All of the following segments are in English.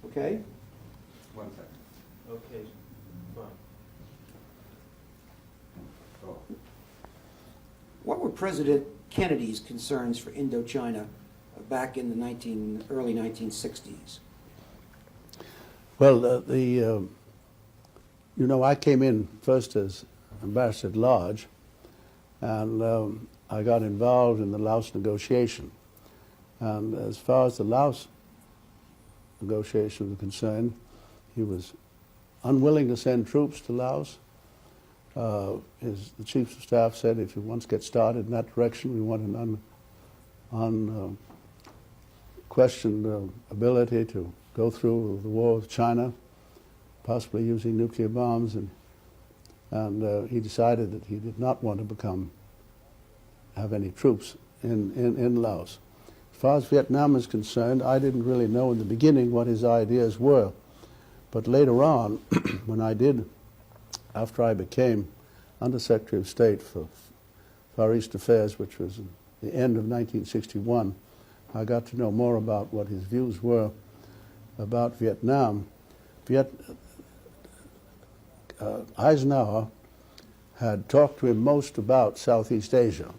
Okay? 1 second. Okay, fine. Oh. What were President Kennedy's concerns for Indochina back in the early 1960s? Well, you know, I came in first as ambassador at large, and I got involved in the Laos negotiation. And as far as the Laos negotiation was concerned, he was unwilling to send troops to Laos. The chief of staff said, if you once get started in that direction, we want an unquestioned ability to go through the war with China, possibly using nuclear bombs, and he decided that he did not want to have any troops in Laos. As far as Vietnam is concerned, I didn't really know in the beginning what his ideas were, but later on, when I did, after I became Undersecretary of State for Far East Affairs, which was in the end of 1961, I got to know more about what his views were about Vietnam. Eisenhower had talked to him most about Southeast Asia,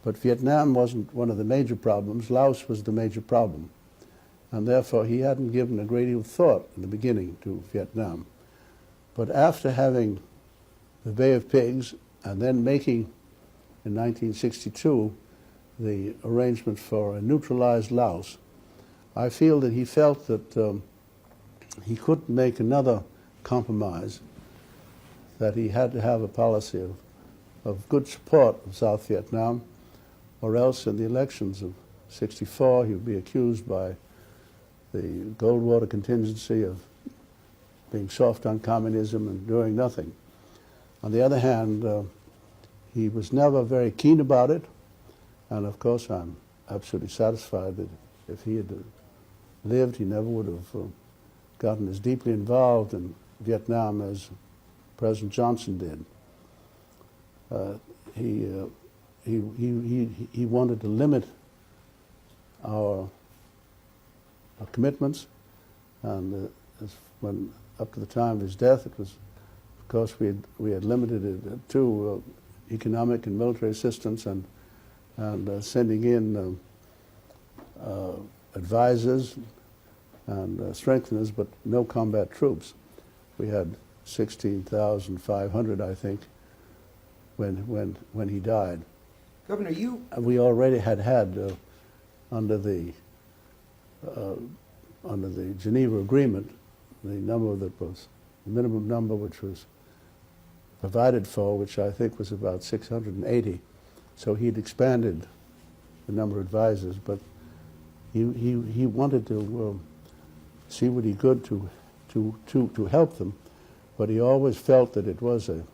but Vietnam wasn't one of the major problems. Laos was the major problem, and therefore he hadn't given a great deal of thought in the beginning to Vietnam. But after having the Bay of Pigs and then making, in 1962, the arrangement for a neutralized Laos, I feel that he felt that he couldn't make another compromise, that he had to have a policy of good support of South Vietnam, or else in the elections of '64 he would be accused by the Goldwater contingency of being soft on communism and doing nothing. On the other hand, he was never very keen about it, and of course I'm absolutely satisfied that if he had lived, he never would have gotten as deeply involved in Vietnam as President Johnson did. He wanted to limit our commitments, and when up to the time of his death, it was, of course, we had limited it to economic and military assistance and sending in advisors and strengtheners, but no combat troops. We had 16,500, I think, when he died. Governor, we already had under the Geneva Agreement, the number that was the minimum number which was provided for, which I think was about 680. So he'd expanded the number of advisors, but he wanted to see what he could to help them, but he always felt that it was a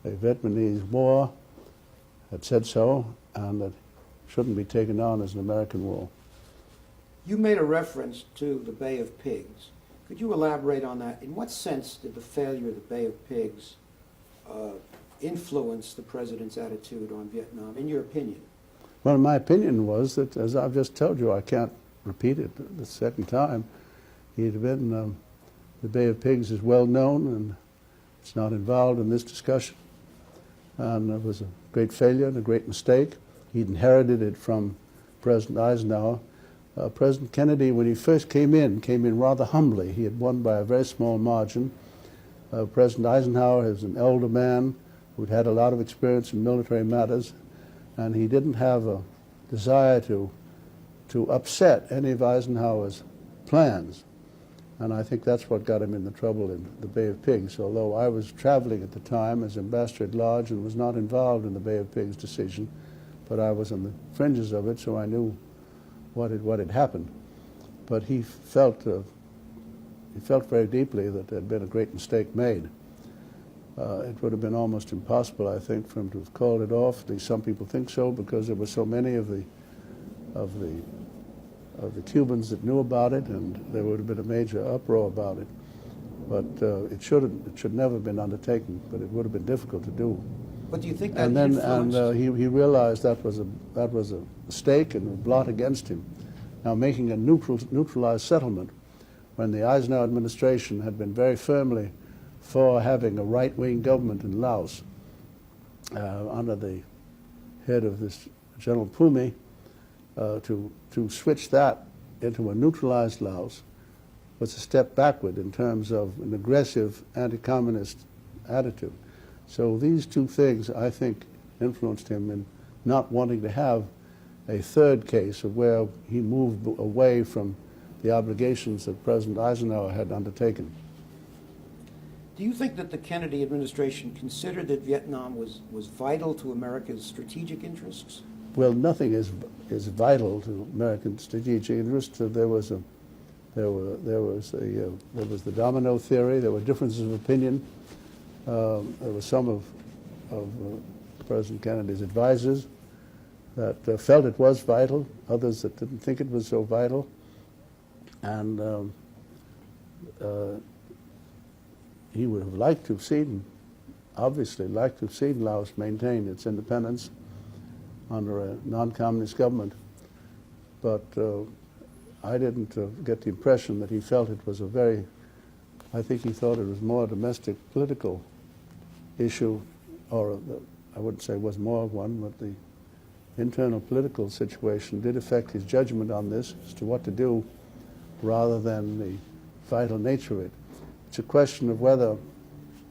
Vietnamese war, had said so, and that shouldn't be taken on as an American war. you made a reference to the Bay of Pigs. Could you elaborate on that? In what sense did the failure of the Bay of Pigs influence the president's attitude on Vietnam, in your opinion? Well, my opinion was that, as I've just told you, I can't repeat it the second time, he'd been, the Bay of Pigs is well known and it's not involved in this discussion. And it was a great failure and a great mistake. He'd inherited it from President Eisenhower. President Kennedy, when he first came in rather humbly. He had won by a very small margin. President Eisenhower is an elder man who'd had a lot of experience in military matters, and he didn't have a desire to upset any of Eisenhower's plans. And I think that's what got him in the trouble in the Bay of Pigs, although I was traveling at the time as ambassador at large and was not involved in the Bay of Pigs decision, but I was on the fringes of it, so I knew what had happened. But he felt very deeply that there had been a great mistake made. It would have been almost impossible, I think, for him to have called it off. At least some people think so, because there were so many of the Cubans that knew about it, and there would have been a major uproar about it. But it should never have been undertaken, but it would have been difficult to do. But do you think that And then influenced? he realized that was a mistake and a blot against him. Now, making a neutralized settlement when the Eisenhower administration had been very firmly for having a right-wing government in Laos under the head of this General Pumi, to switch that into a neutralized Laos was a step backward in terms of an aggressive anti-communist attitude. So these two things, I think, influenced him in not wanting to have a third case of where he moved away from the obligations that President Eisenhower had undertaken. Do you think that the Kennedy administration considered that Vietnam was vital to America's strategic interests? Well, nothing is vital to American strategic interests. There was the domino theory. There were differences of opinion. There were some of President Kennedy's advisors that felt it was vital, others that didn't think it was so vital. And he would have liked to have seen, obviously liked to have seen Laos maintain its independence under a non-communist government. But I didn't get the impression that he felt it was I think he thought it was more a domestic political issue, or I wouldn't say it was more of one, but the internal political situation did affect his judgment on this as to what to do rather than the vital nature of it. It's a question of whether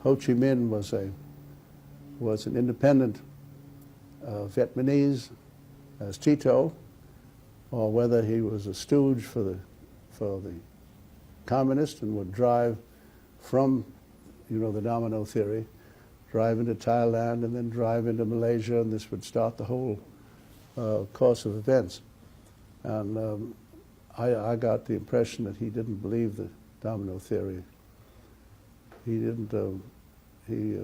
Ho Chi Minh was an independent Vietnamese as Tito, or whether he was a stooge for the communists and would drive from, the domino theory, drive into Thailand and then drive into Malaysia, and this would start the whole course of events. And I got the impression that he didn't believe the domino theory. He didn't. He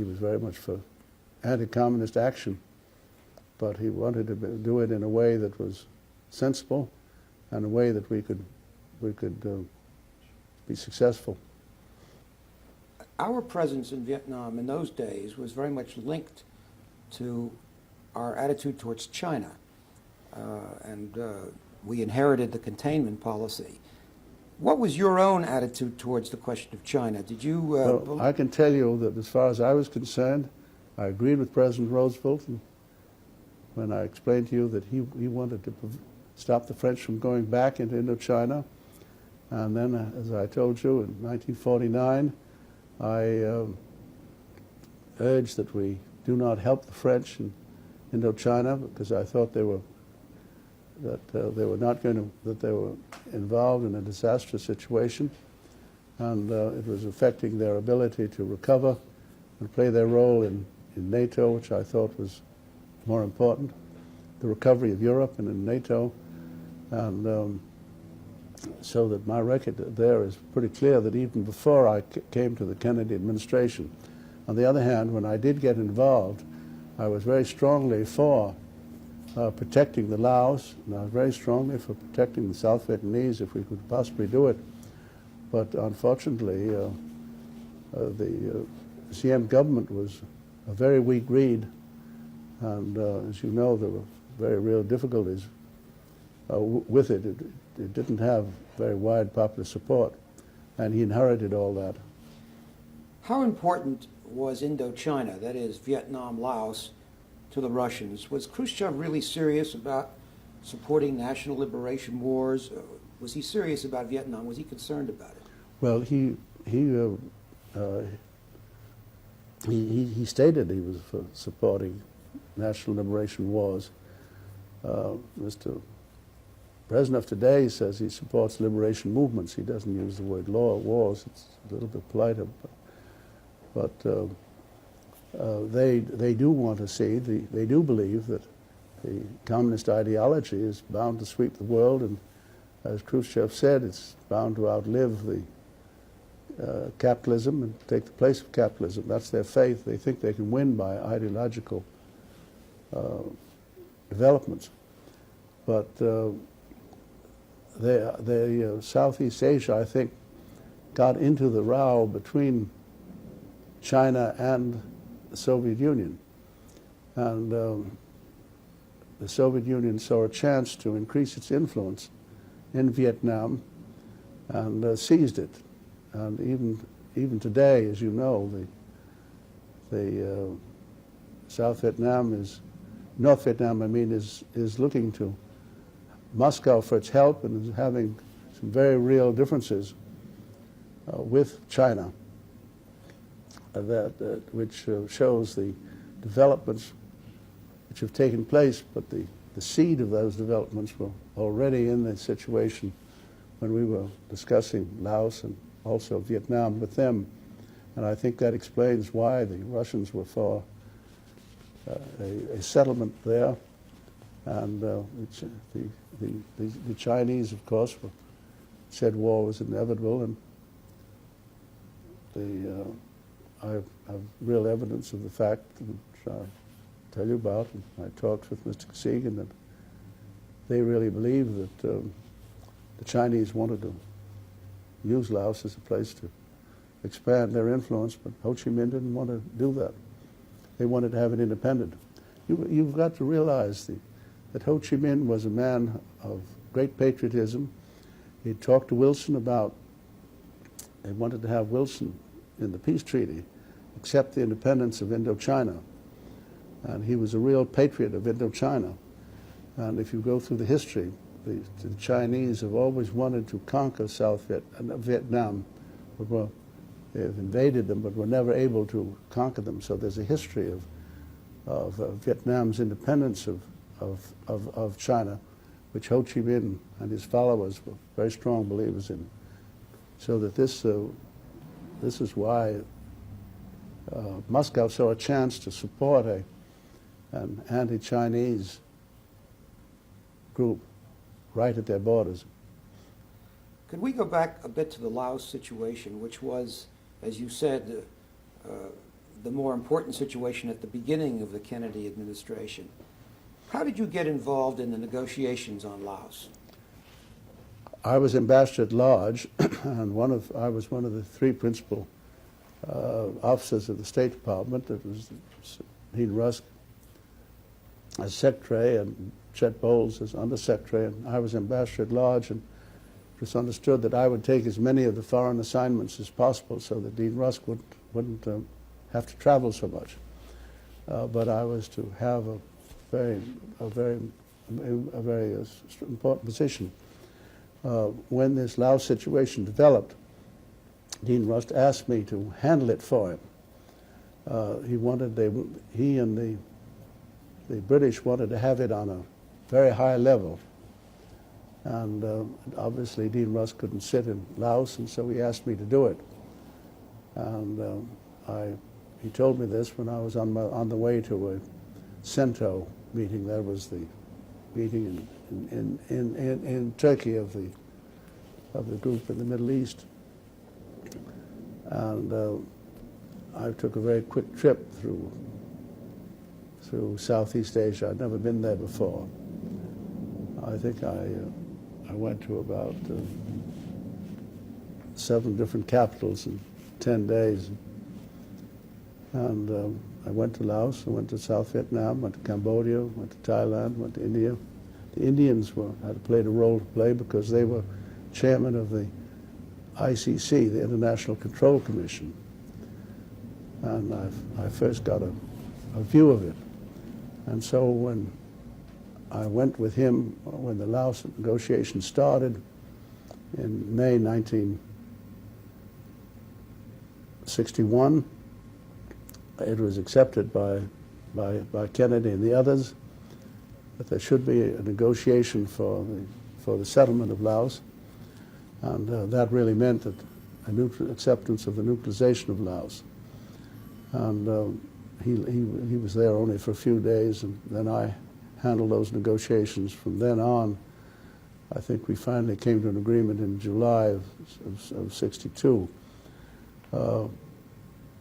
was very much for anti-communist action, but he wanted to do it in a way that was sensible and a way that we could be successful. Our presence in Vietnam in those days was very much linked to our attitude towards China, and we inherited the containment policy. What was your own attitude towards the question of China? Did you? Well, I can tell you that as far as I was concerned, I agreed with President Roosevelt when I explained to you that he wanted to stop the French from going back into Indochina. And then, as I told you, in 1949, I urged that we do not help the French in Indochina because I thought they were involved in a disastrous situation, and it was affecting their ability to recover and play their role in NATO, which I thought was more important, the recovery of Europe and in NATO. And so that my record there is pretty clear that even before I came to the Kennedy administration. On the other hand, when I did get involved, I was very strongly for protecting the Laos, and I was very strongly for protecting the South Vietnamese if we could possibly do it. But unfortunately, the CM government was a very weak reed, and as you know, there were very real difficulties with it. It didn't have very wide popular support, and he inherited all that. How important was Indochina, that is Vietnam, Laos, to the Russians? Was Khrushchev really serious about supporting national liberation wars? Was he serious about Vietnam? Was he concerned about it? Well, he stated he was for supporting national liberation wars. Mr. Brezhnev today says he supports liberation movements. He doesn't use the word wars. It's a little bit politer, but they do want to see, they do believe that the communist ideology is bound to sweep the world, and as Khrushchev said, it's bound to outlive the capitalism and take the place of capitalism. That's their faith. They think they can win by ideological developments. But Southeast Asia, I think, got into the row between China and the Soviet Union. And the Soviet Union saw a chance to increase its influence in Vietnam and seized it. And even today, as you know, the North Vietnam, I mean, is looking to Moscow for its help and is having some very real differences with China, which shows the developments which have taken place, but the seed of those developments were already in the situation when we were discussing Laos and also Vietnam with them. And I think that explains why the Russians were for a settlement there. And the Chinese, of course, said war was inevitable. And I have real evidence of the fact, which I'll tell you about, and I talked with Mr. Kosygin, that they really believe that the Chinese wanted to use Laos as a place to expand their influence, but Ho Chi Minh didn't want to do that. They wanted to have it independent. You've got to realize that Ho Chi Minh was a man of great patriotism. He talked to Wilson about, they wanted to have Wilson in the peace treaty accept the independence of Indochina. And he was a real patriot of Indochina. And if you go through the history, the Chinese have always wanted to conquer Vietnam. They have invaded them, but were never able to conquer them. So there's a history of Vietnam's independence of China, which Ho Chi Minh and his followers were very strong believers in. So that this is why Moscow saw a chance to support an anti-Chinese group right at their borders. Could we go back a bit to the Laos situation, which was, as you said, the more important situation at the beginning of the Kennedy administration? How did you get involved in the negotiations on Laos? I was ambassador at large, and I was one of the three principal officers of the State Department. It was Dean Rusk as secretary and Chet Bowles as undersecretary, and I was ambassador at large, and it was understood that I would take as many of the foreign assignments as possible so that Dean Rusk wouldn't have to travel so much. But I was to have a very important position. When this Laos situation developed, Dean Rusk asked me to handle it for him. He and the British wanted to have it on a very high level. And obviously Dean Rusk couldn't sit in Laos, and so he asked me to do it. And he told me this when I was on the way to a CENTO meeting. That was the meeting in Turkey of the group in the Middle East. And I took a very quick trip through Southeast Asia. I'd never been there before. I think I went to about 7 different capitals in 10 days. And I went to Laos, I went to South Vietnam, went to Cambodia, went to Thailand, went to India. The Indians had played a role to play because they were chairman of the ICC, the International Control Commission. And I first got a view of it. And so when I went with him, when the Laos negotiations started in May 1961, it was accepted by Kennedy and the others that there should be a negotiation for the settlement of Laos. And that really meant that acceptance of the neutralization of Laos. And he was there only for a few days, and then I handled those negotiations. From then on, I think we finally came to an agreement in July of 62.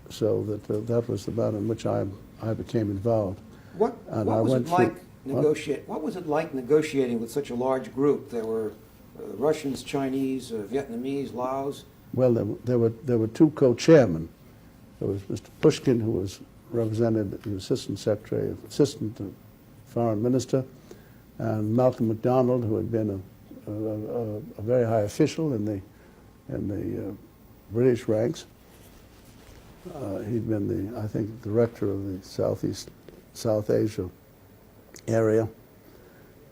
So that was the matter in which I became involved. What was it like negotiating with such a large group? There were Russians, Chinese, Vietnamese, Laos. Well, there were 2 co-chairmen, There was Mr. Pushkin, who was represented the Assistant Foreign Minister, and Malcolm MacDonald, who had been a very high official in the British ranks. He'd been I think, director of the South Asia area,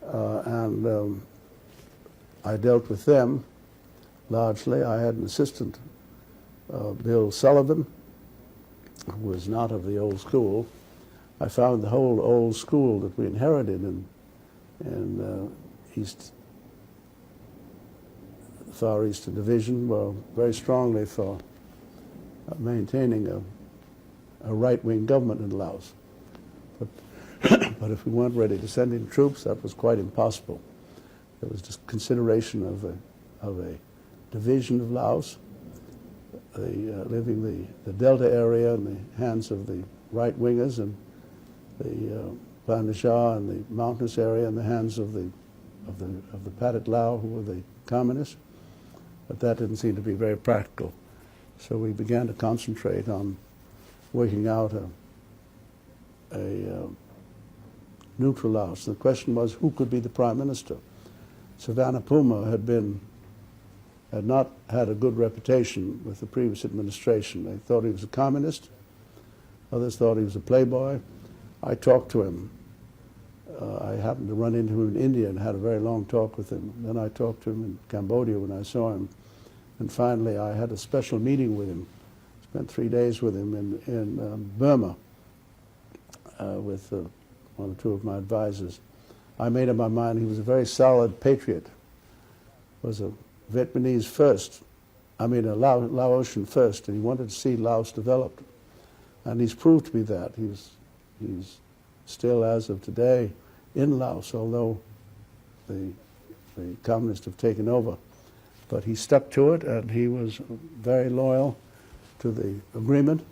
and I dealt with them largely. I had an assistant, Bill Sullivan, who was not of the old school. I found the whole old school that we inherited in Far Eastern Division were very strongly for maintaining a right-wing government in Laos. But if we weren't ready to send in troops, that was quite impossible. There was just consideration of a division of Laos, leaving the Delta area in the hands of the right-wingers, and the Bandar and the mountainous area in the hands of the Pathet Lao, who were the communists. But that didn't seem to be very practical. So we began to concentrate on working out a neutral Laos. The question was, who could be the prime minister? Savannapuma had not had a good reputation with the previous administration. They thought he was a communist. Others thought he was a playboy. I talked to him. I happened to run into him in India and had a very long talk with him. Then I talked to him in Cambodia when I saw him. And finally, I had a special meeting with him. Spent 3 days with him in Burma with one or two of my advisors. I made up my mind he was a very solid patriot. Was a Vietnamese first, a Laotian first, and he wanted to see Laos developed. And he's proved to be that. He's still, as of today, in Laos, although the communists have taken over. But he stuck to it, and he was very loyal to the agreement,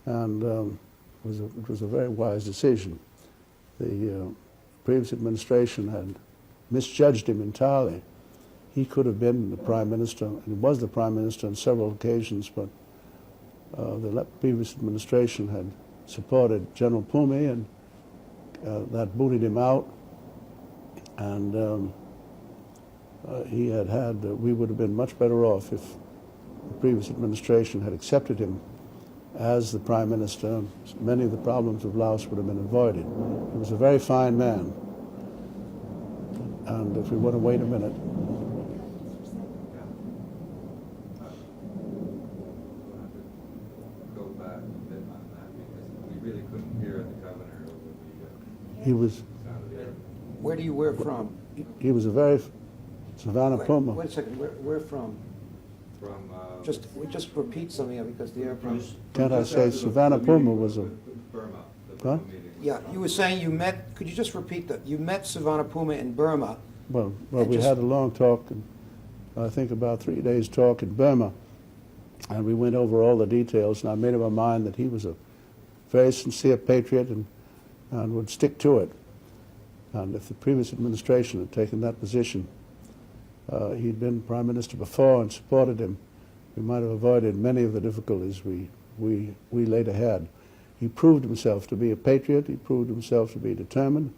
and it was a very wise decision. The previous administration had misjudged him entirely. He could have been the prime minister, and he was the prime minister on several occasions, but the previous administration had supported General Pumi, and that booted him out. And we would have been much better off if the previous administration had accepted him as the prime minister. Many of the problems of Laos would have been avoided. He was a very fine man. And if we want to wait a minute. Go back a bit on that, because we really couldn't hear the governor over He was, sound of the air. Where do you wear from? he was a very Savannapuma. Wait a second, where from? From, Just repeat something of it, because the airplane. Can't I say Savannapuma was a... Burma, the Huh? Burma meeting. Yeah, you were saying you met, could you just repeat that? You met Savannapuma in Burma. Well, we had a long talk, and I think about 3 days talk in Burma, and we went over all the details, and I made up my mind that he was a very sincere patriot and would stick to it. And if the previous administration had taken that position, he'd been prime minister before and supported him, we might have avoided many of the difficulties we later had. He proved himself to be a patriot, he proved himself to be determined,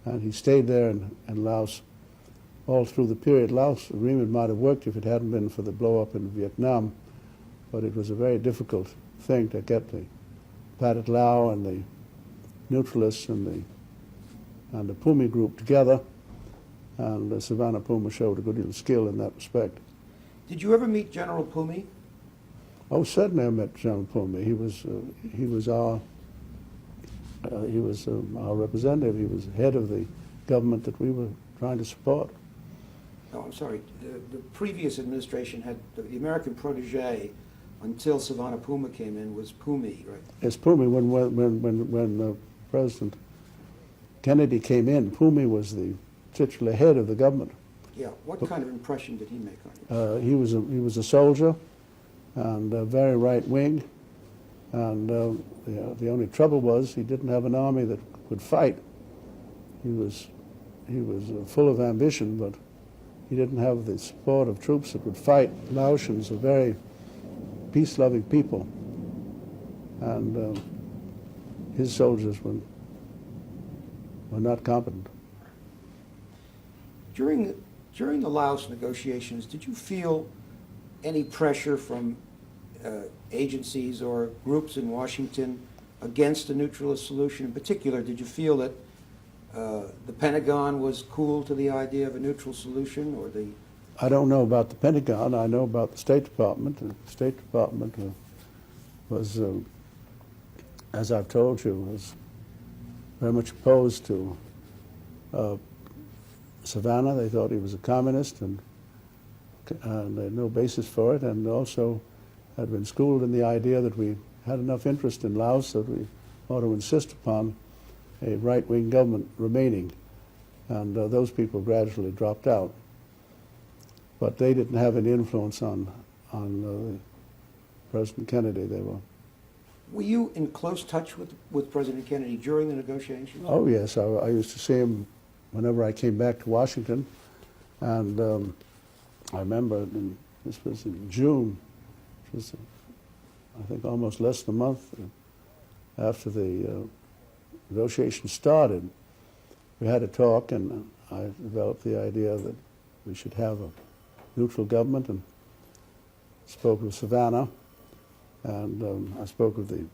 and he stayed there in Laos all through the period. Laos agreement might have worked if it hadn't been for the blow-up in Vietnam, but it was a very difficult thing to get the Pathet Lao and the neutralists and the Pumi group together, and Savannapuma showed a good deal of skill in that respect. Did you ever meet General Pumi? Oh, certainly I met General Pumi. He was our representative. He was head of the government that we were trying to support. No, I'm sorry. The previous administration had the American protege until Savannapuma came in was Pumi, right? Yes, Pumi. When President Kennedy came in, Pumi was the titular head of the government. Yeah. What kind of impression did he make on you? He was a soldier, and very right wing, and the only trouble was he didn't have an army that could fight. He was full of ambition, but he didn't have the support of troops that would fight. Laotians are very peace-loving people, and his soldiers were not competent. During the Laos negotiations, did you feel any pressure from agencies or groups in Washington against a neutralist solution? In particular, did you feel that the Pentagon was cool to the idea of a neutral solution, or the... I don't know about the Pentagon. I know about the State Department. The State Department was, as I've told you, was very much opposed to Savannah. They thought he was a communist, and they had no basis for it, and also had been schooled in the idea that we had enough interest in Laos that we ought to insist upon a right-wing government remaining, and those people gradually dropped out. But they didn't have any influence on President Kennedy. They were. Were you in close touch with President Kennedy during the negotiations? Oh yes, I used to see him whenever I came back to Washington, and I remember this was in June, which was I think almost less than a month after the negotiations started. We had a talk, and I developed the idea that we should have a neutral government, and spoke with Savannah, and I spoke of the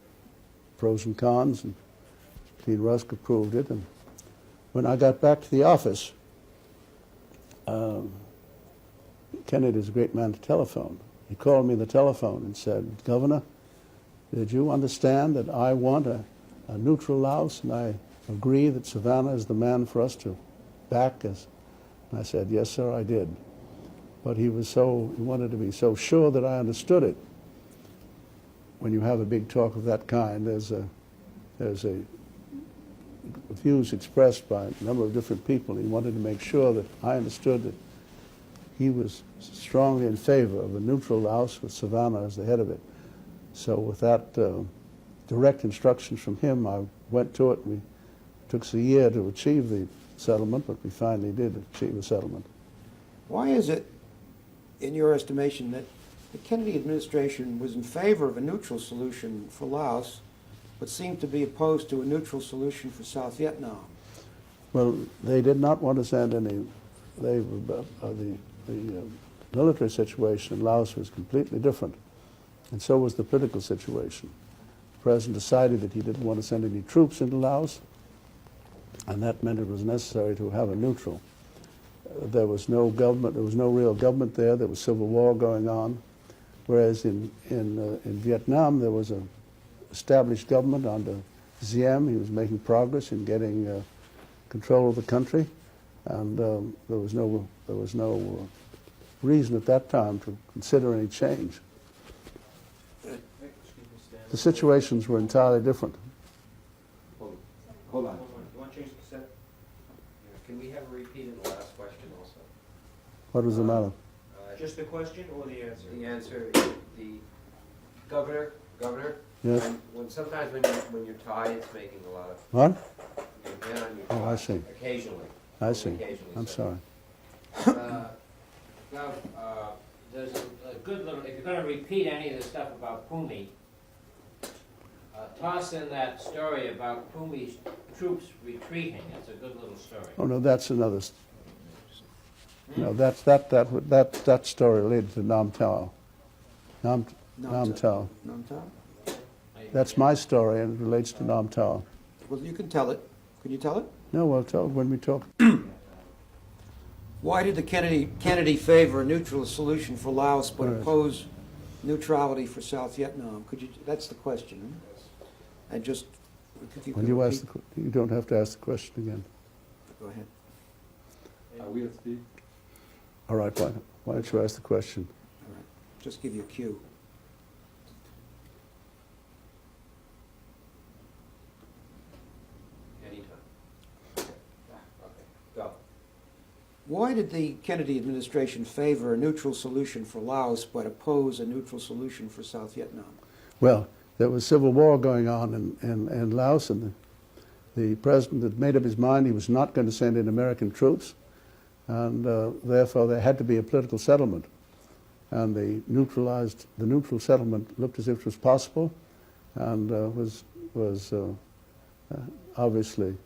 pros and cons, and Dean Rusk approved it. And when I got back to the office, Kennedy's a great man to telephone. He called me on the telephone and said, "Governor, did you understand that I want a neutral Laos, and I agree that Savannah is the man for us to back us?" And I said, "Yes, sir, I did." But he wanted to be so sure that I understood it. When you have a big talk of that kind, there's views expressed by a number of different people. He wanted to make sure that I understood that he was strongly in favor of a neutral Laos with Savannah as the head of it. So with that direct instructions from him, I went to it. It took us a year to achieve the settlement, but we finally did achieve a settlement. Why is it, in your estimation, that the Kennedy administration was in favor of a neutral solution for Laos, but seemed to be opposed to a neutral solution for South Vietnam? Well, they did not want to send any. The military situation in Laos was completely different, and so was the political situation. The president decided that he didn't want to send any troops into Laos, and that meant it was necessary to have a neutral. There was no government. There was no real government there. There was civil war going on, whereas in Vietnam there was an established government under Diem. He was making progress in getting control of the country, and there was no reason at that time to consider any change. The situations were entirely different. Hold on. You want to change the set? Can we have a repeat of the last question also? What was the matter? Just the question or the answer? The answer, the governor, Yes. sometimes when you're tied, it's making a lot of, What? you're down, you're Oh, I tied, see. occasionally. I see. Occasionally, I'm so. sorry. Now, there's a good little, if you're going to repeat any of the stuff about Pumi, toss in that story about Pumi's troops retreating. It's a good little story. Oh no, that's another. No, that story related to Nam Tao. Nam Tao. Nam Tao? That's my story, and it relates to Nam Tao. Well, you can tell it. Can you tell it? No, we'll tell when we talk. Why did the Kennedy favor a neutral solution for Laos but Right. oppose neutrality for South Vietnam? Could you? That's the question. And just if you When could you repeat- ask, you don't have to ask the question again. Go ahead. Are we at speed? All right, why don't you ask the question? All right. Just give you a cue. Anytime. Okay, go. Why did the Kennedy administration favor a neutral solution for Laos but oppose a neutral solution for South Vietnam? Well, there was civil war going on in Laos, and the president had made up his mind he was not going to send in American troops, and therefore there had to be a political settlement. And the neutral settlement looked as if it was possible, and was obviously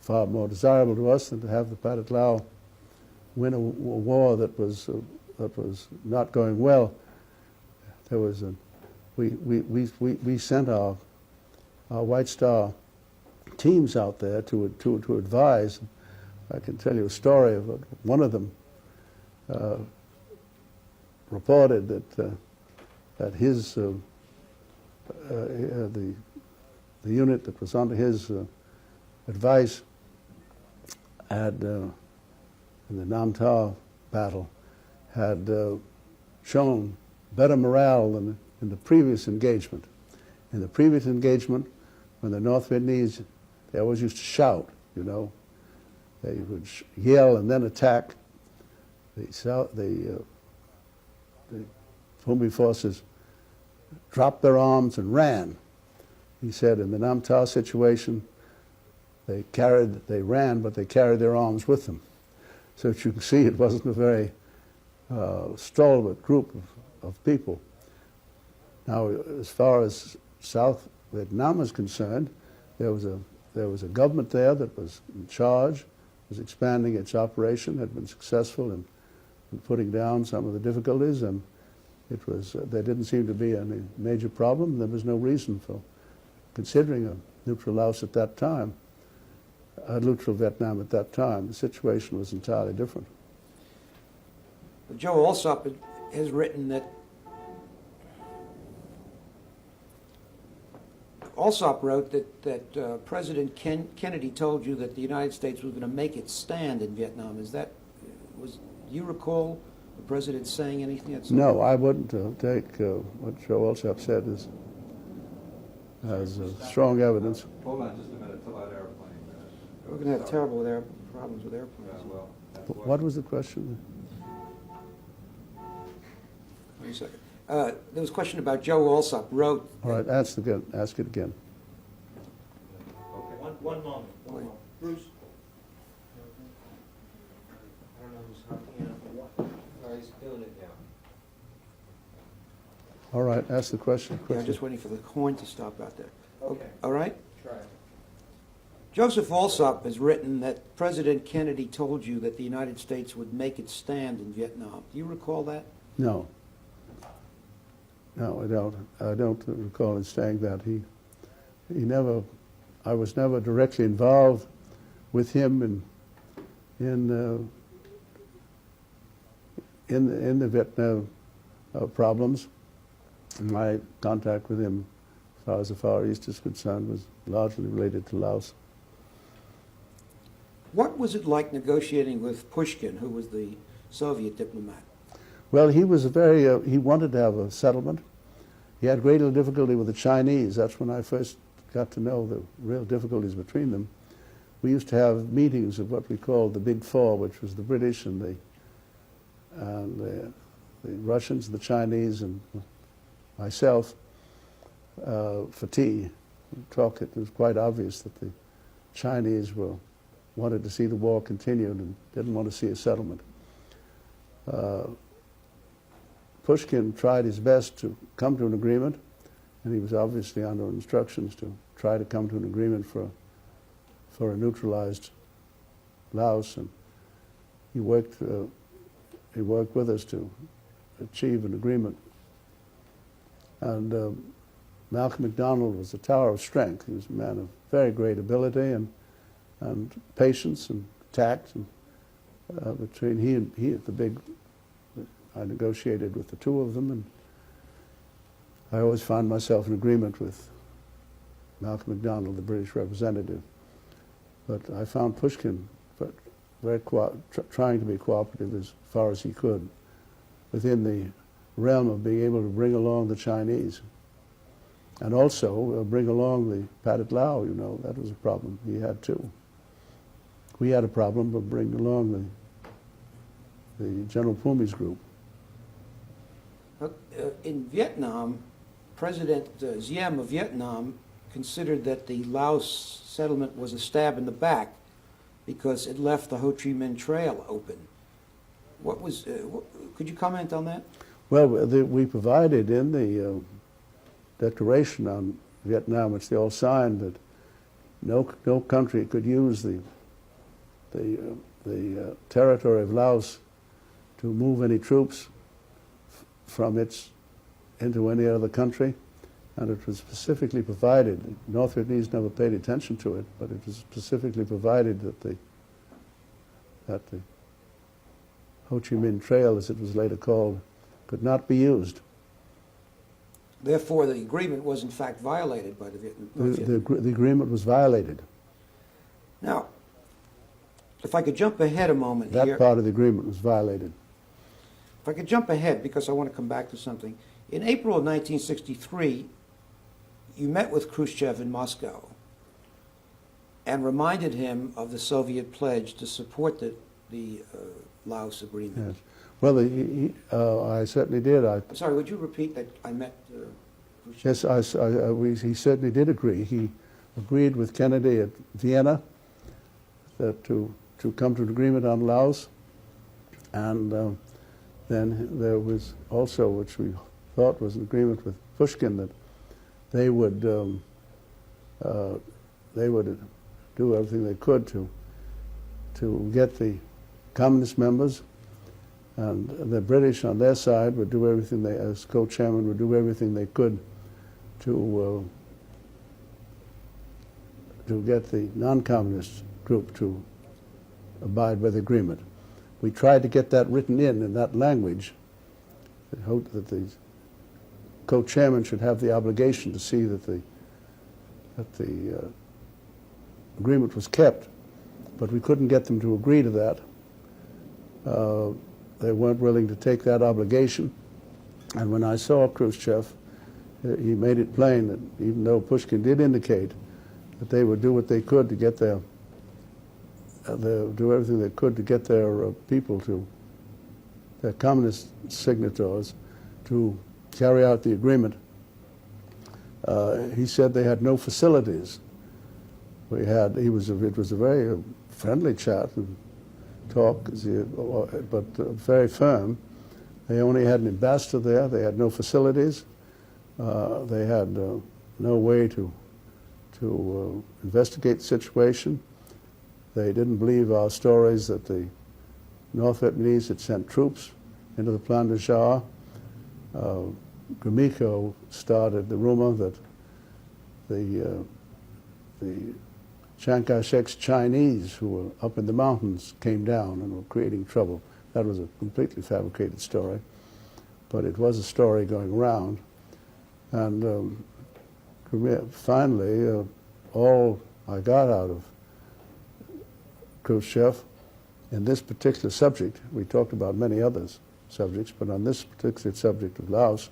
far more desirable to us than to have the Pathet Lao win a war that was not going well. There was we sent our White Star teams out there to advise. I can tell you a story of one of them reported that his the unit that was under his advice had in the Namtar battle had shown better morale than in the previous engagement. In the previous engagement, when the North Vietnamese, they always used to shout, you know. They would yell and then attack. The Phu forces dropped their arms and ran. He said in the Nam Ta situation, they ran, but they carried their arms with them. So as you can see, it wasn't a very stalwart group of people. Now, as far as South Vietnam is concerned, there was a government there that was in charge, was expanding its operation, had been successful in putting down some of the difficulties, and it was there didn't seem to be any major problem. There was no reason for considering a neutral Laos at that time, a neutral Vietnam at that time. The situation was entirely different. Joe Alsop has written that Alsop wrote that President Kennedy told you that the United States was going to make its stand in Vietnam. Do you recall the president saying anything? No, I wouldn't take what Joe Alsop said as strong evidence. Hold on just a minute, till that airplane. We're going to have terrible problems with airplanes. Well, that's What was the question? Wait a second. There was a question about Joe Alsop wrote. All right, ask it again. Okay. One moment. Wait. Bruce? I don't know who's talking out for what. Oh, he's doing it now. All right, ask the question. Yeah, just waiting for the horn to stop out there. Okay. All right. Try it. Joseph Alsop has written that President Kennedy told you that the United States would make its stand in Vietnam. Do you recall that? No. No, I don't. I don't recall him saying that. He never. I was never directly involved with him in the Vietnam problems. My contact with him, as far as the Far East is concerned, was largely related to Laos. What was it like negotiating with Pushkin, who was the Soviet diplomat? Well, he was he wanted to have a settlement. He had great difficulty with the Chinese. That's when I first got to know the real difficulties between them. We used to have meetings of what we called the Big Four, which was the British and the Russians, the Chinese, and myself, for tea. It was quite obvious that the Chinese wanted to see the war continued and didn't want to see a settlement. Pushkin tried his best to come to an agreement, and he was obviously under instructions to try to come to an agreement for a neutralized Laos, and he worked with us to achieve an agreement. And Malcolm MacDonald was a tower of strength. He was a man of very great ability and patience and tact. And between he and the big, I negotiated with the two of them, and I always found myself in agreement with Malcolm MacDonald, the British representative. But I found Pushkin very trying to be cooperative as far as he could within the realm of being able to bring along the Chinese. And also bring along the Pathet Lao, you know, that was a problem he had too. We had a problem of bringing along the General Pumi's group. In Vietnam, President Diem of Vietnam considered that the Laos settlement was a stab in the back because it left the Ho Chi Minh Trail open. Could you comment on that? Well, we provided in declaration on Vietnam, which they all signed, that no country could use the territory of Laos to move any troops from its into any other country, and it was specifically provided. North Vietnamese never paid attention to it, but it was specifically provided that the Ho Chi Minh Trail, as it was later called, could not be used. Therefore, the agreement was in fact violated by the Vietnam. The agreement was violated. Now, if I could jump ahead a moment That here. part of the agreement was violated. If I could jump ahead, because I want to come back to something. In April of 1963, you met with Khrushchev in Moscow and reminded him of the Soviet pledge to support the Laos agreement. Yes. Well, I certainly did. I'm sorry, would you repeat that I met Khrushchev? Yes, he certainly did agree. He agreed with Kennedy at Vienna that to come to an agreement on Laos, and then there was also, which we thought was an agreement with Pushkin, that they would do everything they could to get the communist members, and the British on their side would do everything they, as co-chairman, would do everything they could to get the non-communist group to abide by the agreement. We tried to get that written in that language, that the co-chairman should have the obligation to see that the agreement was kept, but we couldn't get them to agree to that. They weren't willing to take that obligation, and when I saw Khrushchev, he made it plain that even though Pushkin did indicate that they would do what they could to get do everything they could to get their people to, their communist signatories, to carry out the agreement. He said they had no facilities. It was a very friendly chat and talk, but very firm. They only had an ambassador there. They had no facilities. They had no way to investigate the situation. They didn't believe our stories that the North Vietnamese had sent troops into the Plan de Joie. Gromyko started the rumor that the Chiang Kai-shek's Chinese, who were up in the mountains, came down and were creating trouble. That was a completely fabricated story, but it was a story going around. And finally, all I got out of Khrushchev in this particular subject, we talked about many other subjects, but on this particular subject of Laos,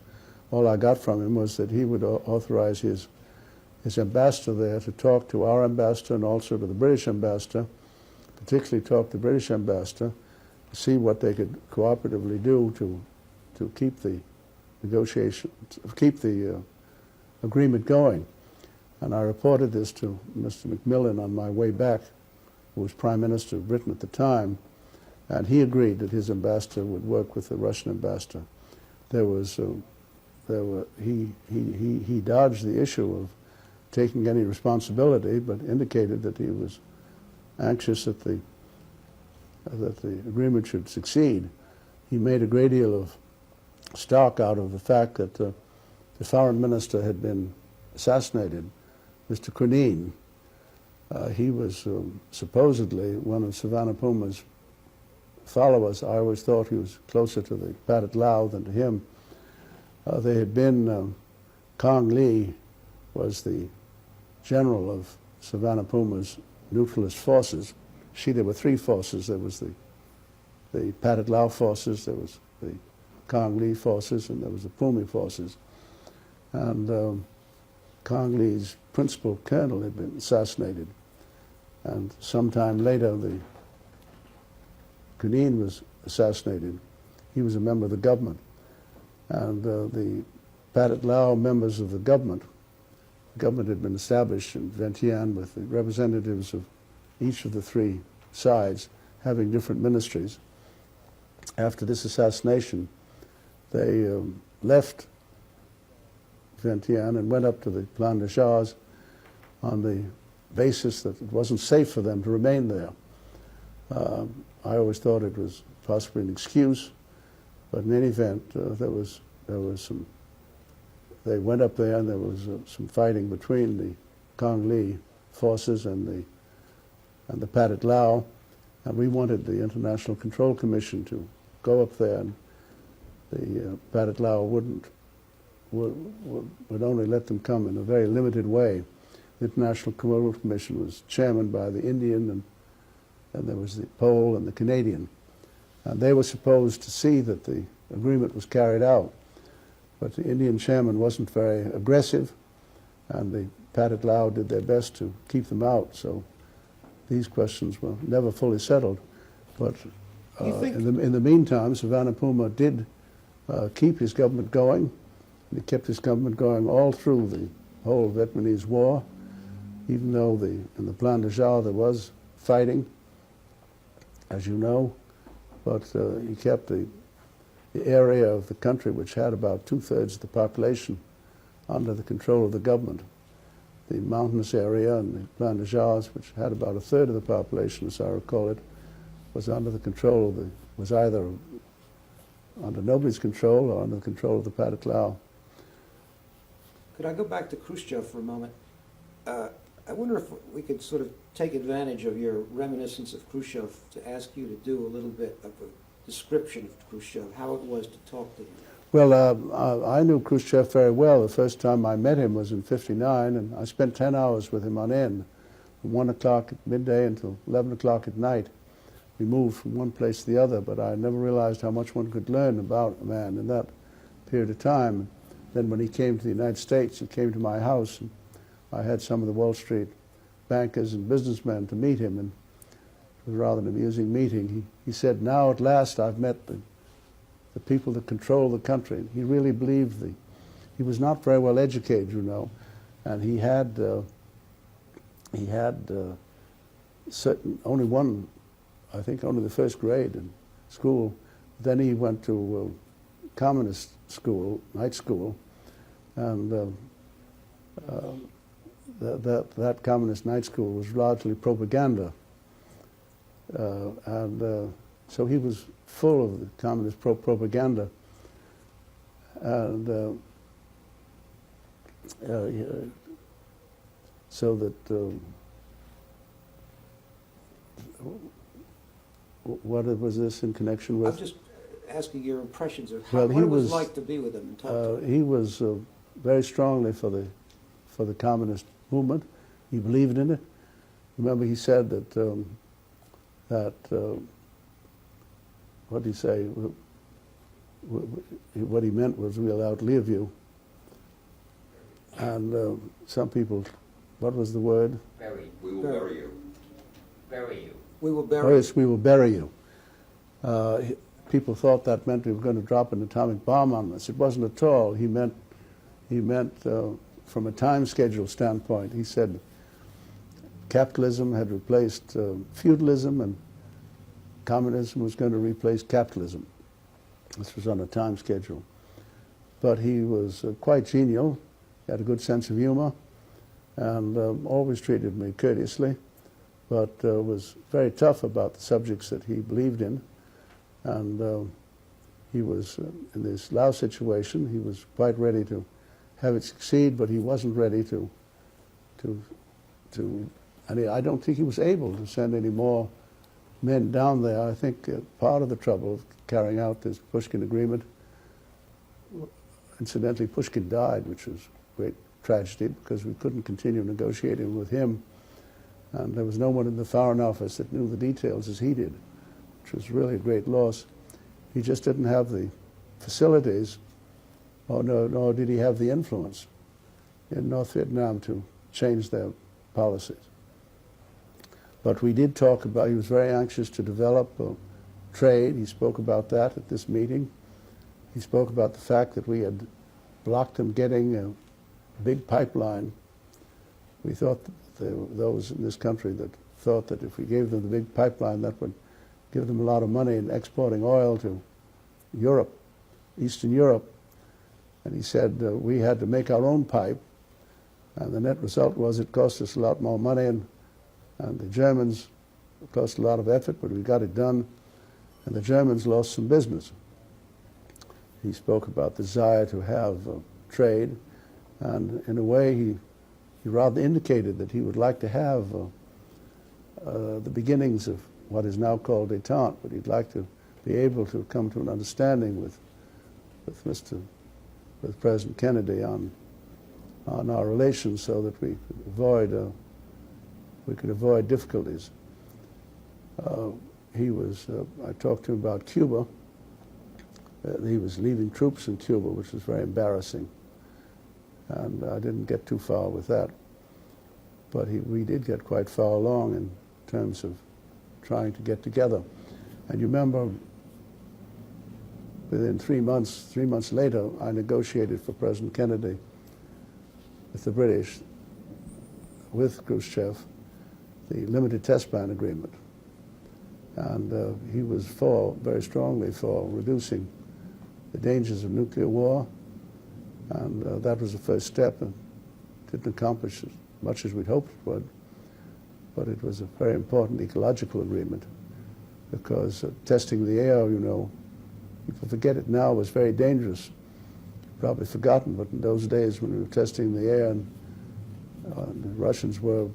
all I got from him was that he would authorize his ambassador there to talk to our ambassador and also to the British ambassador, particularly talk to the British ambassador, to see what they could cooperatively do to keep the negotiation, keep the agreement going. And I reported this to Mr. Macmillan on my way back, who was Prime Minister of Britain at the time, and he agreed that his ambassador would work with the Russian ambassador. He dodged the issue of taking any responsibility, but indicated that he was anxious that the agreement should succeed. He made a great deal of stock out of the fact that the foreign minister had been assassinated, Mr. Kunin. He was supposedly one of Savannah-Puma's followers. I always thought he was closer to the Pathet Lao than to him. They had been, Kong Lee was the general of Savannah-Puma's neutralist forces. There were three forces. There was the Pathet Lao forces, there was the Kong Lee forces, and there was the Pumi forces. And Kong Lee's principal colonel had been assassinated. And sometime later, the Kunin was assassinated. He was a member of the government. And the Pathet Lao members of the government had been established in Vientiane with the representatives of each of the three sides having different ministries. After this assassination, they left Vientiane and went up to the Plan de Chars on the basis that it wasn't safe for them to remain there. I always thought it was possibly an excuse, but in any event, there was some. They went up there, and there was some fighting between the Congolese forces and the Pathet Lao, and we wanted the International Control Commission to go up there, and the Pathet Lao would only let them come in a very limited way. The International Control Commission was chairman by the Indian, and there was the Pole and the Canadian. And they were supposed to see that the agreement was carried out. But the Indian chairman wasn't very aggressive, and the Pathet Lao did their best to keep them out. So these questions were never fully settled. But in the meantime, Savannah Puma did keep his government going. He kept his government going all through the whole Vietnamese War, even though in the Plan de Chars there was fighting, as you know, but he kept the area of the country, which had about 2/3 of the population, under the control of the government. The mountainous area and the Plan de Chars, which had about 1/3 of the population, as I recall it, was under the control of was either under nobody's control or under the control of the Pathet Lao. Could I go back to Khrushchev for a moment? I wonder if we could sort of take advantage of your reminiscence of Khrushchev to ask you to do a little bit of a description of Khrushchev, how it was to talk to him. Well, I knew Khrushchev very well. The first time I met him was in '59, and I spent 10 hours with him on end, from 1 o'clock at midday until 11 o'clock at night. We moved from one place to the other, but I never realized how much one could learn about a man in that period of time. Then when he came to the United States, he came to my house, and I had some of the Wall Street bankers and businessmen to meet him, and it was rather an amusing meeting. He said, "Now at last I've met the people that control the country." He really believed he was not very well educated, you know, and he had only one, I think only the first grade in school. Then he went to communist school, night school, and that communist night school was largely propaganda. So he was full of the communist propaganda. And so that, what was this in connection with? I'm just asking your impressions of Well, what it was like to be with him and talk to him. He was very strongly for the communist movement. He believed in it. Remember, he said that what did he say? What he meant was, "We'll outlive you." And some people, what was the word? Bury. We will bury you. Bury you. We will Oh, bury yes, "we will bury you." People thought that meant we were going to drop an atomic bomb on us. It wasn't at all. He meant from a time schedule standpoint. He said capitalism had replaced feudalism, and communism was going to replace capitalism. This was on a time schedule. But he was quite genial, had a good sense of humor, and always treated me courteously, but was very tough about the subjects that he believed in. And he was, in this Laos situation, he was quite ready to have it succeed, but he wasn't ready to I don't think he was able to send any more men down there. I think part of the trouble of carrying out this Pushkin agreement, incidentally, Pushkin died, which was a great tragedy because we couldn't continue negotiating with him, and there was no one in the Foreign Office that knew the details as he did, which was really a great loss. He just didn't have the facilities, nor did he have the influence in North Vietnam to change their policies. But we did talk about, he was very anxious to develop trade. He spoke about that at this meeting. He spoke about the fact that we had blocked him getting a big pipeline. We thought that there were those in this country that thought that if we gave them the big pipeline, that would give them a lot of money in exporting oil to Europe, Eastern Europe. And he said we had to make our own pipe, and the net result was it cost us a lot more money, and the Germans, it cost a lot of effort, but we got it done, and the Germans lost some business. He spoke about the desire to have trade, and in a way he rather indicated that he would like to have the beginnings of what is now called détente, but he'd like to be able to come to an understanding with President Kennedy on our relations, so that we could avoid difficulties. I talked to him about Cuba. He was leaving troops in Cuba, which was very embarrassing, and I didn't get too far with that. But we did get quite far along in terms of trying to get together. And you remember, within 3 months later, I negotiated for President Kennedy with the British, with Khrushchev, the limited test ban agreement. And he was very strongly for reducing the dangers of nuclear war. And that was the first step, and didn't accomplish as much as we'd hoped it would. But it was a very important ecological agreement, because testing the air, you know, people forget it now, was very dangerous. Probably forgotten, but in those days when we were testing the air, and the Russians were,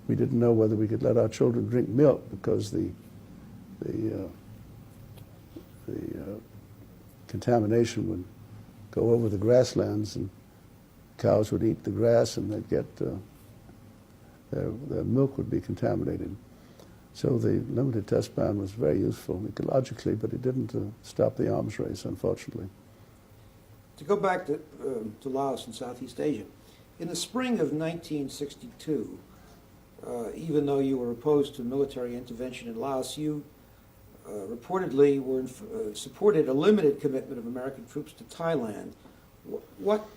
we didn't know whether we could let our children drink milk, because the contamination would go over the grasslands, and cows would eat the grass, and they'd get their milk would be contaminated. So the limited test ban was very useful ecologically, but it didn't stop the arms race, unfortunately. To go back to Laos and Southeast Asia, in the spring of 1962, even though you were opposed to military intervention in Laos, you reportedly supported a limited commitment of American troops to Thailand. What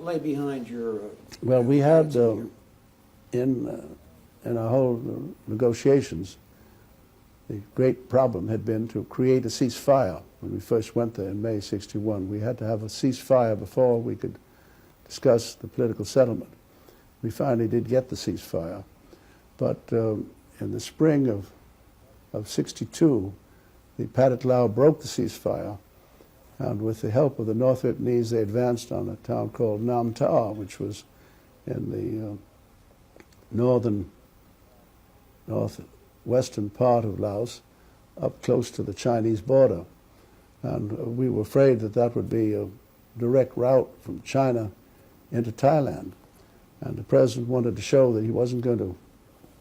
lay behind your? Well, we had attitude in our whole negotiations, the great problem had been to create a ceasefire. When we first went there in May '61, we had to have a ceasefire before we could discuss the political settlement. We finally did get the ceasefire, but in the spring of '62, the Pathet Lao broke the ceasefire, and with the help of the North Vietnamese, they advanced on a town called Nam Ta, which was in the northwestern part of Laos, up close to the Chinese border. And we were afraid that that would be a direct route from China into Thailand. And the president wanted to show that he wasn't going to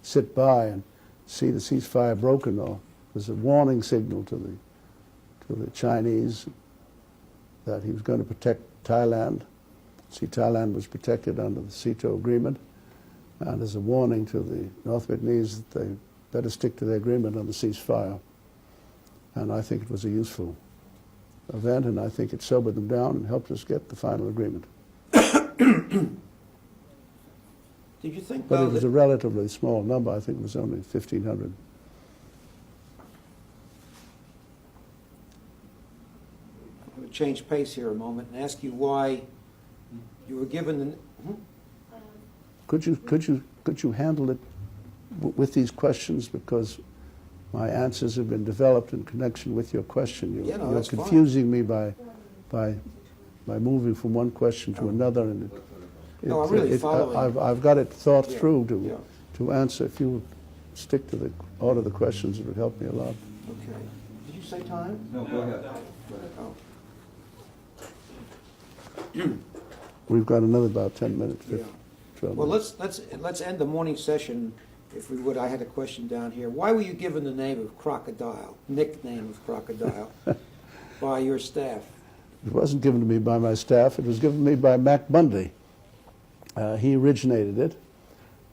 sit by and see the ceasefire broken, or it was a warning signal to the Chinese that he was going to protect Thailand. See, Thailand was protected under the SEATO agreement, and as a warning to the North Vietnamese that they better stick to the agreement on the ceasefire. And I think it was a useful event, and I think it sobered them down and helped us get the final agreement. Did you think, But though, it was that a relatively small number. I think it was only 1,500. I'm going to change pace here a moment and ask you why you were given the... Could you handle it with these questions, because my answers have been developed in connection with your question. Yeah, no, You're that's fine. confusing me by moving from one question to another, and No, I'm really following. I've got it thought Yeah, through yeah. to answer. If you would stick to the order of the questions, it would help me a lot. Okay. Did you say time? No, go ahead. Oh. We've got another about 10 minutes. Yeah. 12 Well, minutes. let's end the morning session, if we would. I had a question down here. Why were you given the name of Crocodile, nickname of Crocodile, by your staff? It wasn't given to me by my staff. It was given to me by Mac Bundy. He originated it,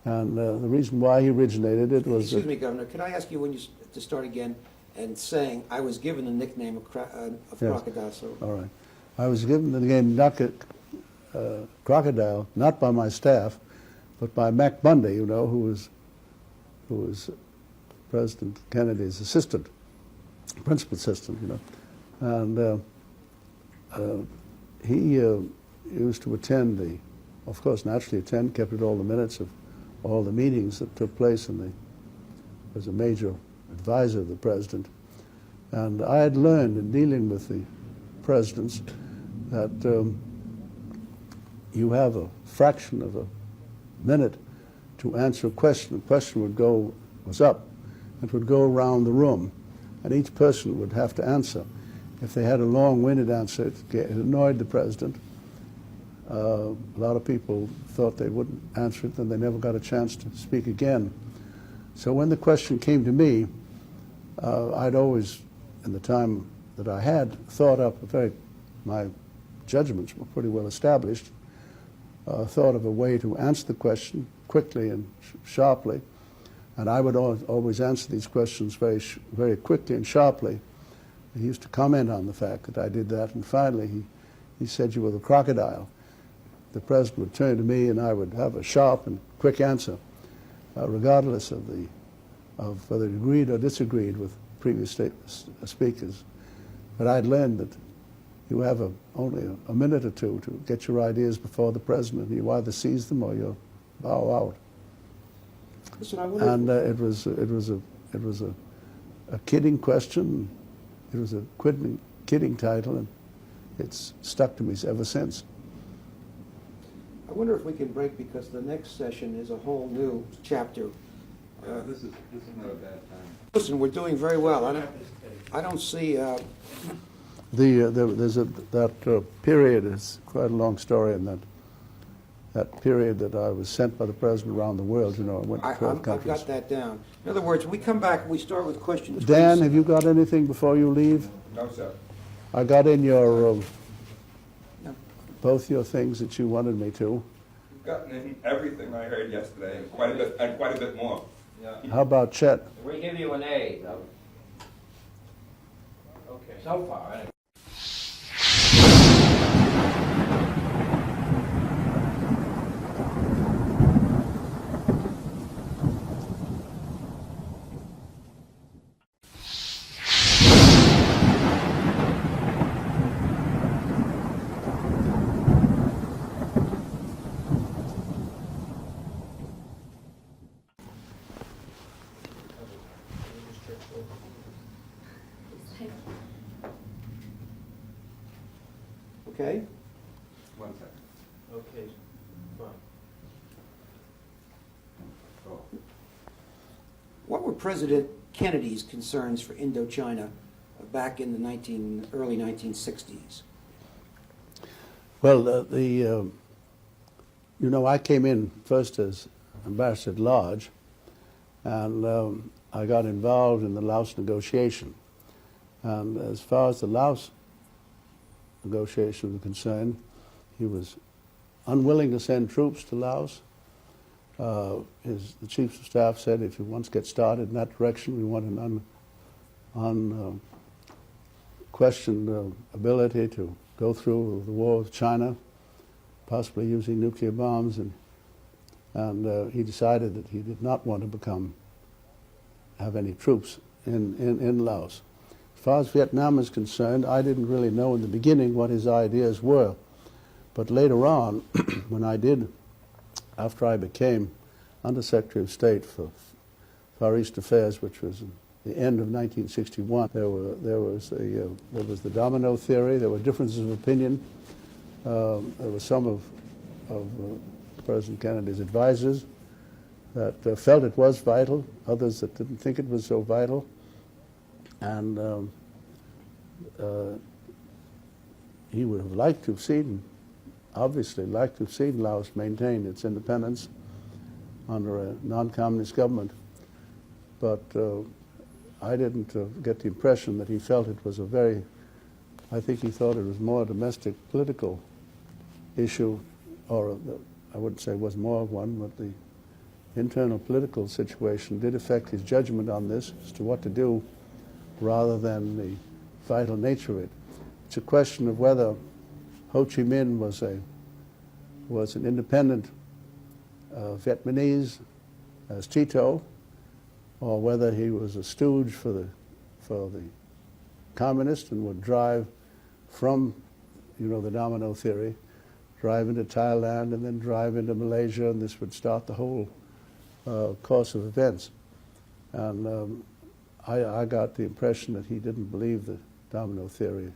and the reason why he originated it was... Excuse me, Governor. Could I ask you to start again and saying I was given the nickname of Yes. Crocodile? So All right. I was given the name Crocodile, not by my staff, but by Mac Bundy, you know, who was President Kennedy's assistant, principal assistant, you know. And he used to attend of course, naturally attend, kept all the minutes of all the meetings that took place, and was a major advisor of the president. And I had learned in dealing with the presidents that you have a fraction of a minute to answer a question. The question was up, it would go around the room, and each person would have to answer. If they had a long-winded answer, it annoyed the president. A lot of people thought they wouldn't answer it, and they never got a chance to speak again. So when the question came to me, I'd always, in the time that I had, thought up my judgments were pretty well established, thought of a way to answer the question quickly and sharply. And I would always answer these questions very quickly and sharply. He used to comment on the fact that I did that, and finally he said, "You were the crocodile." The president would turn to me, and I would have a sharp and quick answer, regardless of whether he agreed or disagreed with previous speakers. But I'd learned that you have only a minute or two to get your ideas before the president. You either seize them or you bow out. Listen, I wonder And it was a kidding question. It was a kidding title, and it's stuck to me ever since. I wonder if we can break, because the next session is a whole new chapter. This is not a bad time. Listen, we're doing very well. I don't see. There's that period is quite a long story, and that period that I was sent by the president around the world. You know, I went to 12 I've countries. got that down. In other words, we come back, we start with questions. Dan, please. have you got anything before you leave? No, sir. I got in your No. both your things that you wanted me to. You've gotten in everything I heard yesterday, and quite a bit more. Yeah. How about Chet? We give you an A, though. Okay. So far, anyway. Okay. 1 second. Okay, fine. Oh. What were President Kennedy's concerns for Indochina back in the early 1960s? Well, I came in first as ambassador at large, and I got involved in the Laos negotiation. And as far as the Laos negotiation was concerned, he was unwilling to send troops to Laos. The chiefs of staff said, if you once get started in that direction, we want an unquestioned ability to go through the war with China, possibly using nuclear bombs, and he decided that he did not want to have any troops in Laos. As far as Vietnam is concerned, I didn't really know in the beginning what his ideas were, but later on, after I became Undersecretary of State for Far East Affairs, which was in the end of 1961, there was the domino theory. There were differences of opinion. There were some of President Kennedy's advisors that felt it was vital, others that didn't think it was so vital. And he would have liked to have seen, obviously liked to have seen Laos maintain its independence under a non-communist government. But I didn't get the impression that he felt it was I think he thought it was more a domestic political issue, or I wouldn't say it was more of one, but the internal political situation did affect his judgment on this as to what to do, rather than the vital nature of it. It's a question of whether Ho Chi Minh was an independent Vietnamese as Tito, or whether he was a stooge for the communists and would drive from you know, the domino theory, drive into Thailand and then drive into Malaysia, and this would start the whole course of events. And I got the impression that he didn't believe the domino theory.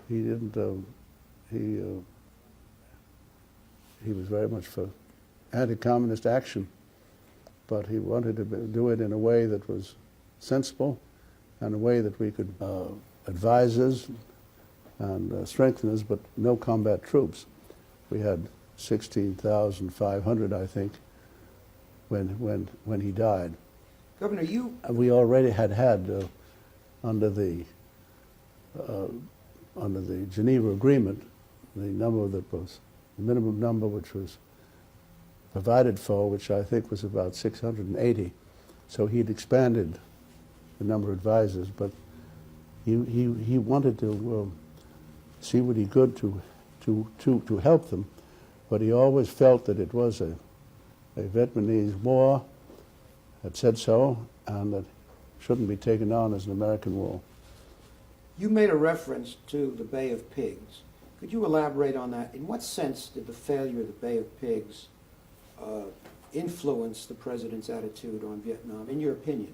He didn't, he was very much for anti-communist action, but he wanted to do it in a way that was sensible and a way that we could advise us and strengthen us, but no combat troops. We had 16,500, I think, when he died. Governor, you We already had under the Geneva Agreement, the number that was the minimum number which was provided for, which I think was about 680. So he'd expanded the number of advisors, but he wanted to see what he could to help them, but he always felt that it was a Vietnamese war, had said so, and that shouldn't be taken on as an American war. You made a reference to the Bay of Pigs. Could you elaborate on that? In what sense did the failure of the Bay of Pigs influence the president's attitude on Vietnam, in your opinion?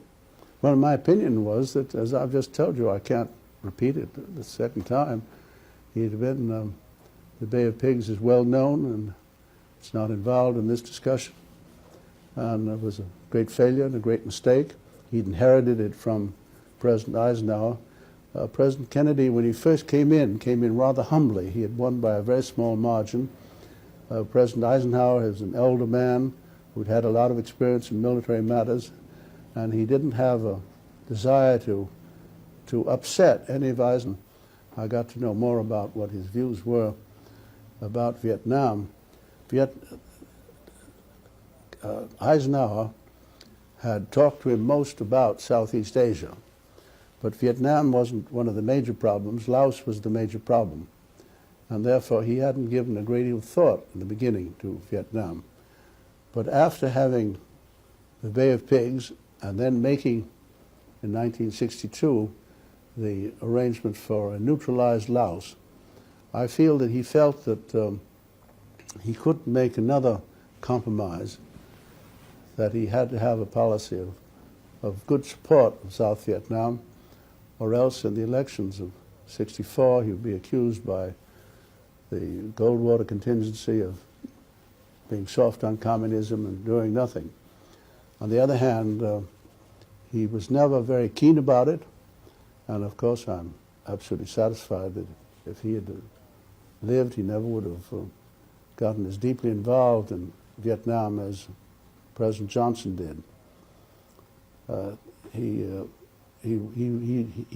Well, my opinion was that, as I've just told you, I can't repeat it the second time, he'd been, the Bay of Pigs is well known, and it's not involved in this discussion. And it was a great failure and a great mistake. He'd inherited it from President Eisenhower. President Kennedy, when he first came in rather humbly. He had won by a very small margin. President Eisenhower is an elder man who'd had a lot of experience in military matters, and he didn't have a desire to upset any of Eisenhower. I got to know more about what his views were about Vietnam. Eisenhower had talked to him most about Southeast Asia, but Vietnam wasn't one of the major problems. Laos was the major problem, and therefore he hadn't given a great deal of thought in the beginning to Vietnam. But after having the Bay of Pigs and then making, in 1962, the arrangement for a neutralized Laos, I feel that he felt that he couldn't make another compromise, that he had to have a policy of good support of South Vietnam, or else in the elections of '64 he would be accused by the Goldwater contingency of being soft on communism and doing nothing. On the other hand, he was never very keen about it, and of course I'm absolutely satisfied that if he had lived, he never would have gotten as deeply involved in Vietnam as President Johnson did. He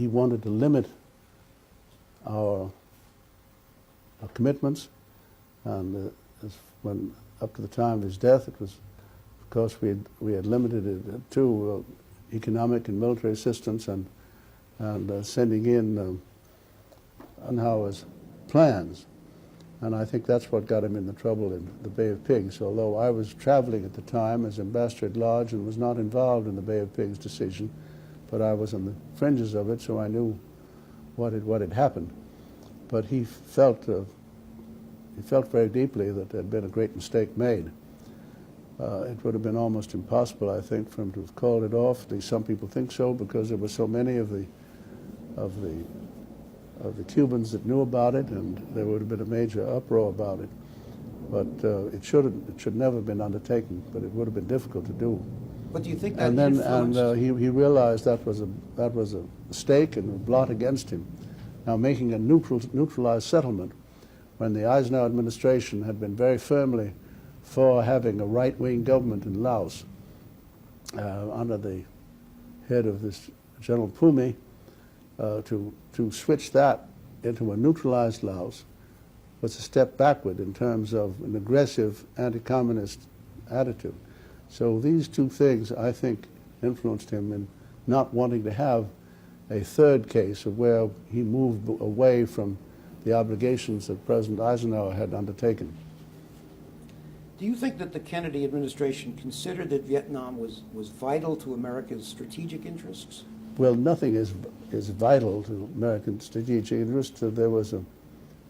wanted to limit our commitments, and when up to the time of his death, it was, of course, we had limited it to economic and military assistance and sending in Eisenhower's plans. And I think that's what got him in the trouble in the Bay of Pigs, although I was traveling at the time as ambassador at large and was not involved in the Bay of Pigs decision, but I was on the fringes of it, so I knew what had happened. But he felt very deeply that there had been a great mistake made. It would have been almost impossible, I think, for him to have called it off. At least some people think so, because there were so many of the Cubans that knew about it, and there would have been a major uproar about it. But it should never have been undertaken, but it would have been difficult to do. But do you think that And then influenced... he realized that was a mistake and a blot against him. Now, making a neutralized settlement, when the Eisenhower administration had been very firmly for having a right-wing government in Laos under the head of this General Pumi, to switch that into a neutralized Laos was a step backward in terms of an aggressive anti-communist attitude. So these two things, I think, influenced him in not wanting to have a third case of where he moved away from the obligations that President Eisenhower had undertaken. Do you think that the Kennedy administration considered that Vietnam was vital to America's strategic interests? Well, nothing is vital to American strategic interests. There was